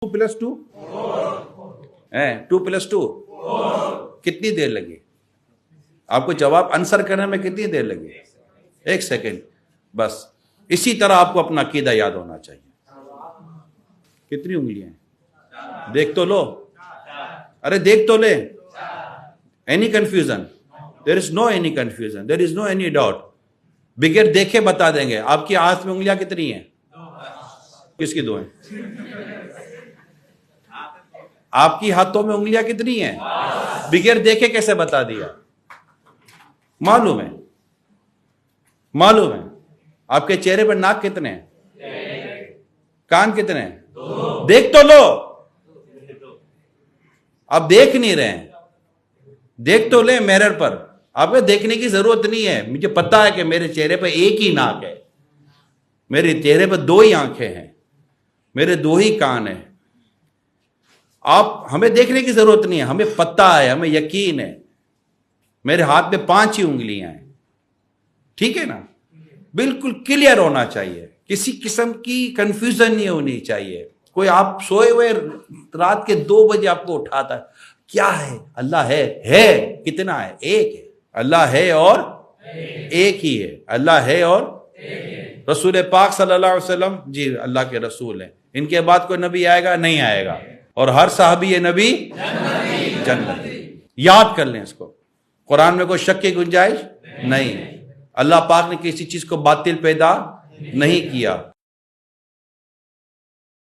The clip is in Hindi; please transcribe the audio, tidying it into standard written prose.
2+2 है 2+2 कितनी देर लगी आपको जवाब आंसर करने में? कितनी देर लगी? 1 सेकेंड बस। इसी तरह आपको अपना अकीदा याद होना चाहिए। कितनी उंगलियां हैं? देख तो लो, अरे देख तो ले। Any confusion? There is no any confusion, there is no any doubt. बगैर देखे बता देंगे। आपकी हाथ में उंगलियां कितनी हैं? किसकी 2 हैं? आपकी हाथों में उंगलियां कितनी हैं? बगैर देखे कैसे बता दिया? मालूम है, मालूम है। आपके चेहरे पर नाक कितने हैं? कान कितने हैं? देख तो लो। आप देख नहीं रहे हैं, देख तो ले मिरर पर। आपको देखने की जरूरत नहीं है। मुझे पता है कि मेरे चेहरे पर एक ही नाक है, मेरे चेहरे पर 2 ही आंखें हैं, मेरे 2 ही कान हैं। आप हमें देखने की जरूरत नहीं है, हमें पता है, हमें यकीन है। मेरे हाथ में 5 ही उंगलियां हैं, ठीक है ना? बिल्कुल क्लियर होना चाहिए, किसी किस्म की कंफ्यूजन नहीं होनी चाहिए। कोई आप सोए हुए रात के 2 बजे आपको उठाता है, क्या है? अल्लाह है कितना है? 1 है। अल्लाह है और 1 ही है। अल्लाह है और रसूल पाक सल्लल्लाहु अलैहि वसल्लम जी अल्लाह के रसूल हैं। इनके बाद कोई नबी आएगा? नहीं आएगा। और हर साहबी ये नबी जन्नती। याद कर लें इसको। कुरान में कोई शक की गुंजाइश नहीं है। अल्लाह पाक ने किसी चीज को बातिल पैदा नहीं किया।